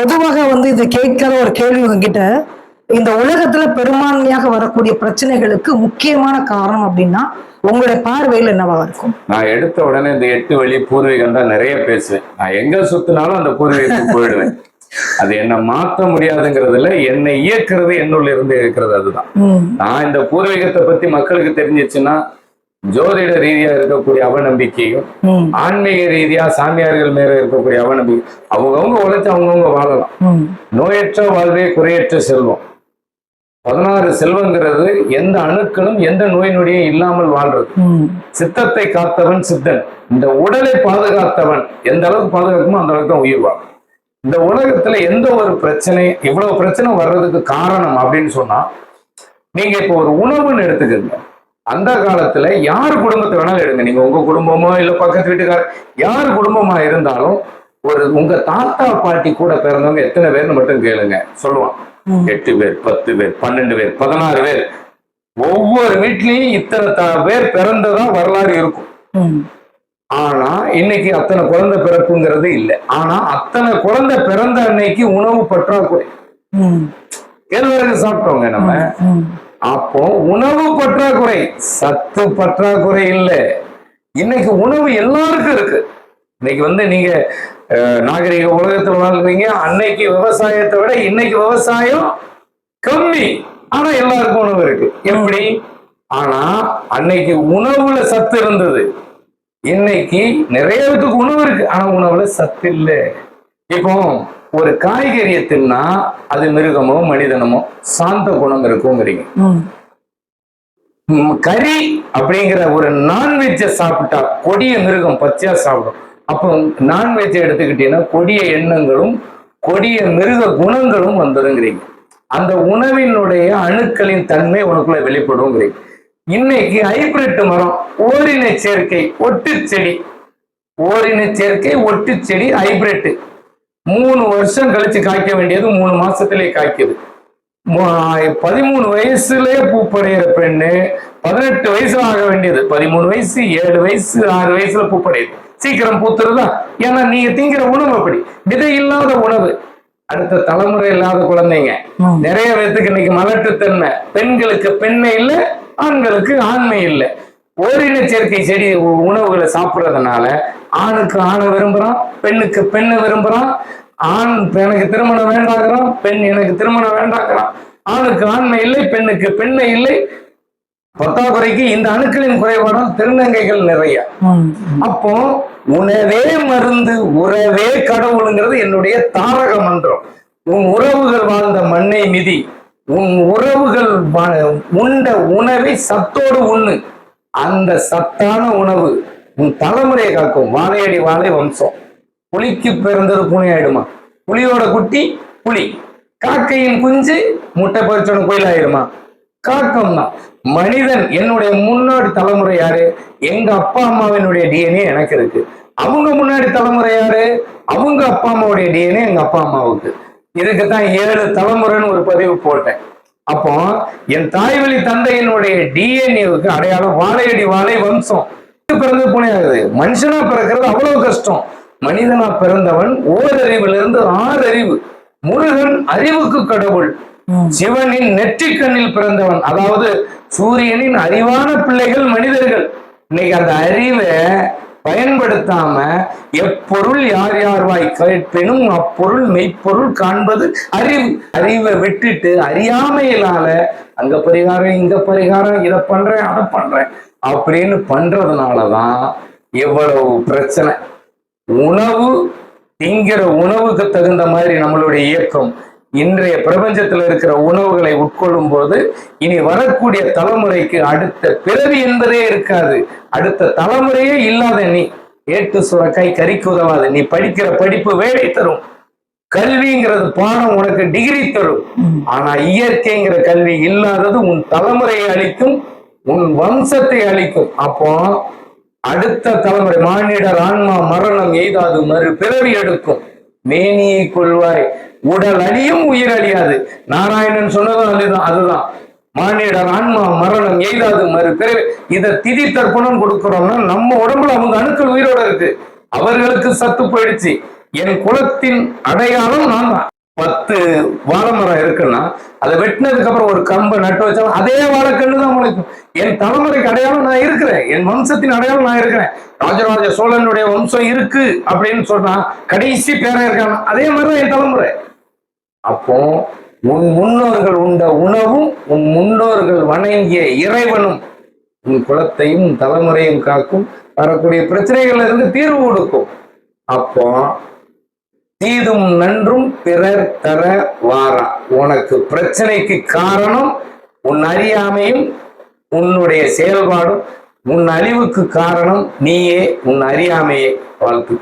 பொதுவாக இதை கேட்காத ஒரு கேள்வி உங்ககிட்ட, இந்த உலகத்துல பெரும்பான்மையாக வரக்கூடிய பிரச்சனைகளுக்கு முக்கியமான காரணம் அப்படின்னா உங்களுடைய பார்வையில் என்னவா இருக்கும்? நான் எடுத்த உடனே இந்த 8 வழி பூர்வீகம் தான் நிறைய பேசுவேன். நான் எங்க சுத்தினாலும் அந்த பூர்வீகத்துக்கு போயிடுவேன். அது என்ன மாற்ற முடியாதுங்கிறதுல என்னை இயக்குறது என்னுள்ள இருந்து இருக்கிறது. அதுதான் நான் இந்த பூர்வீகத்தை பத்தி மக்களுக்கு தெரிஞ்சிச்சுன்னா ஜோதிட ரீதியா இருக்கக்கூடிய அவநம்பிக்கையும் ஆன்மீக ரீதியா சாமியார்கள் மேல இருக்கக்கூடிய அவநம்பிக்கை, அவங்கவுங்க உழைச்சு அவங்கவுங்க வாழலாம். நோயற்ற வாழ்வே குறையற்ற செல்வம். 16 செல்வங்கிறது எந்த அணுக்களும் எந்த நோய் நொடியும் இல்லாமல் வாழ்றது. சித்தத்தை காத்தவன் சித்தன். இந்த உடலை பாதுகாத்தவன் எந்த அளவுக்கு பாதுகாக்குமோ அந்த அளவுக்கு தான் உயிர் வாழும். இந்த உலகத்துல எந்த ஒரு பிரச்சனை, இவ்வளவு பிரச்சனை வர்றதுக்கு காரணம் அப்படின்னு சொன்னா, நீங்க இப்போ ஒரு உணவுன்னு எடுத்துக்கங்க. அந்த காலத்துல யார் குடும்பத்தை வேணாலும் எடுங்க, நீங்க உங்க குடும்பமோ இல்ல பக்கத்து வீட்டுக்கார யார் குடும்பமா இருந்தாலும் உங்க தாத்தா பாட்டி கூட பிறந்தவங்க எத்தனை பேர்னு மட்டும் கேளுங்க, சொல்லுவான். 8 பேர், 10 பேர், 12 பேர், 16 பேர். ஒவ்வொரு வீட்லயும் இத்தனை பேர் பிறந்ததா வரலாறு இருக்கும். ஆனா இன்னைக்கு அத்தனை குழந்தை பிறப்புங்கிறது இல்லை. ஆனா அத்தனை குழந்தை பிறந்த அன்னைக்கு உணவு பற்றாக்குறை. கேழ்வரகு சாப்பிட்டோங்க நம்ம. அப்போ உணவு பற்றாக்குறை, சத்து பற்றாக்குறை இல்லை. இன்னைக்கு உணவு எல்லாருக்கும் இருக்கு. இன்னைக்கு நீங்க நாகரிக உலகத்துல வாழ்றீங்க. அன்னைக்கு விவசாயத்தை விட இன்னைக்கு விவசாயம் கம்மி, ஆனா எல்லாருக்கும் உணவு இருக்கு. எப்படி? ஆனா அன்னைக்கு உணவுல சத்து இருந்தது. இன்னைக்கு நிறைய பேருக்கு உணவு இருக்கு, ஆனா உணவுல சத்து இல்லை. இப்போ ஒரு காய்கறியை தின்னா அது மிருகமோ மனிதனமோ சாந்த குணம் இருக்குங்கிறீங்க. கறி அப்படிங்கிற ஒரு நான்வெஜ்ஜை சாப்பிட்டா கொடிய மிருகம் பச்சையா சாப்பிடும். அப்போ நான்வெஜ்ஜை எடுத்துக்கிட்டீங்கன்னா கொடிய எண்ணங்களும் கொடிய மிருக குணங்களும் வந்துடுங்கிறீங்க. அந்த உணவினுடைய அணுக்களின் தன்மை உனக்குள்ள வெளிப்படுங்கிறீங்க. இன்னைக்கு ஹைபிரிட் மரம், ஓரின சேர்க்கை, ஒட்டு செடி, ஓரின சேர்க்கை ஒட்டு செடி ஹைபிரிட் 3 வருஷம் கழிச்சு காய்க்க வேண்டியது 3 மாசத்திலேயே காய்க்குது. 13 வயசுலயே பூப்படைகிற பெண்ணு 18 வயசுல ஆக வேண்டியது 13 வயசு, 7 வயசு, 6 வயசுல பூப்படையுது. சீக்கிரம் பூத்துருதா? ஏன்னா நீங்க திங்கிற உணவு அப்படி, விதை இல்லாத உணவு. அடுத்த தலைமுறை இல்லாத குழந்தைங்க நிறைய பேருக்கு இன்னைக்கு மலட்டுத்தன்மை. பெண்களுக்கு பெண்ணை இல்லை, ஆண்களுக்கு ஆண்மை இல்லை. ஓரின சேர்க்கை செடி உணவுகளை சாப்பிட்றதுனால ஆணுக்கு ஆணை விரும்புறான், பெண்ணுக்கு பெண்ணை விரும்புறான். ஆண் எனக்கு திருமணம் வேண்டாங்கிறான், பெண் எனக்கு திருமணம் வேண்டாங்கிறான். ஆணுக்கு ஆண்மை இல்லை, பெண்ணுக்கு பெண்ணை இல்லை. பற்றாக்குறைக்கு இந்த அணுக்களின் குறைபாடால் திருநங்கைகள் நிறைய. அப்போ உணவே மருந்து, உறவே கடவுளுங்கிறது என்னுடைய தாரக மன்றம். உன் உறவுகள் வாழ்ந்த மண்ணை மிதி, உன் உறவுகள் உண்ட உணவை சத்தோடு உண்ணு. அந்த சத்தான உணவு உன் தலைமுறையை காக்கும். வாழையடி வாழை வம்சம். புலிக்கு பிறந்தது பூனை ஆயிடுமா? புலியோட குட்டி புலி. காக்கையின் குஞ்சு முட்டை பறிச்சோட கோயிலாயிடுமா? காக்கம் தான். மனிதன் என்னுடைய முன்னாடி தலைமுறை யாரு? எங்க அப்பா அம்மாவினுடைய டிஎன்ஏ எனக்கு இருக்கு. அவங்க முன்னாடி தலைமுறை யாரு? அவங்க அப்பா அம்மாவுடைய டிஎன்ஏ எங்க அப்பா அம்மாவுக்கு. இதுக்குத்தான் 7 தலைமுறைன்னு ஒரு பதிவு போட்டேன். அப்போ என் தாய்வழி தந்தையினுடைய டிஎன்ஏவுக்கு அடையாளம் வாழையடி வாழை வம்சம். பிறந்து புனை ஆகுது. மனுஷனா பிறக்கிறது அவ்வளவு கஷ்டம். மனிதனா பிறந்தவன் ஓரறிவுல இருந்து 6 அறிவு. முருகன் அறிவுக்கு கடவுள். சிவனின் நெற்றிக்கண்ணில் பிறந்தவன். அதாவது சூரியனின் அறிவான பிள்ளைகள் மனிதர்கள். இன்னைக்கு அந்த அறிவை பயன்படுத்தாம எப்பொருள் யார் யார் வாய் கேட்பினும் அப்பொருள் மெய்ப்பொருள் காண்பது அறிவு. அறிவை விட்டுட்டு அறியாமையினால அங்க பரிகாரம் இங்க பரிகாரம், இதை பண்றேன் அதை பண்றேன் அப்படின்னு பண்றதுனாலதான் எவ்வளவு பிரச்சனை. உணவு திங்கிற உணவுக்கு தகுந்த மாதிரி நம்மளுடைய இயக்கம். இன்றைய பிரபஞ்சத்தில் இருக்கிற உணவுகளை உட்கொள்ளும் போது இனி வரக்கூடிய தலைமுறைக்கு அடுத்த பிறவி என்பதே இருக்காது. அடுத்த தலைமுறையே இல்லாத நீ ஏட்டு சுரக்காய் கறிக்கு உதவாது. நீ படிக்கிற படிப்பு வேலை தரும். கல்விங்கிறது பாடம் உனக்கு டிகிரி தரும். ஆனா இயற்கைங்கிற கல்வி இல்லாதது உன் தலைமுறையை அழிக்கும், உன் வம்சத்தை அழிக்கும். அப்போ அடுத்த தலைமுறை மானிடர் ஆன்மா மரணம் எய்தாது மறு பிறவி எடுக்கும். மேனியை கொள்வாய், உடல் அழியும் உயிர் அழியாது. நாராயணன் சொன்னதும் அதுதான். மானிடர் ஆன்மா மரணம் எய்தாது மறு பிறவி. இதை திதி தர்ப்பணம் கொடுக்கிறோம்னா நம்ம உடம்புல அவங்க அணுக்கள் உயிரோட இருக்கு. அவர்களுக்கு சத்து போயிடுச்சு. என் குலத்தின் அடையாளம் நான் தான். 10 வாழை மரம் இருக்குன்னா அதை வெட்டினதுக்கு அப்புறம் ஒரு கம்பை நட்டு வச்சாலும் அதே வாழைக்கண்ணு தான் முளைக்கும். என் தலைமுறைக்கு அடையாளம் நான் இருக்கிறேன், என் வம்சத்தின் அடையாளம் நான் இருக்கிறேன். ராஜராஜ சோழனுடைய வம்சம் இருக்கு அப்படின்னு சொன்னா கடைசி பேரா இருக்காங்க, அதே மாதிரிதான் என் தலைமுறை. அப்போ உன் முன்னோர்கள் உண்ட உணவும் உன் முன்னோர்கள் வணங்கிய இறைவனும் உன் குலத்தையும் தலைமுறையும் காக்கும், வரக்கூடிய பிரச்சனைகள்ல இருந்து தீர்வு கொடுக்கும். அப்போ தீதும் நன்றும் பிறர் தர வாரா. உனக்கு பிரச்சனைக்கு காரணம் உன் அறியாமையும் உன்னுடைய செயல்பாடும், உன் அழிவுக்கு காரணம் நீயே உன் அறியாமையே. வாழ்த்து.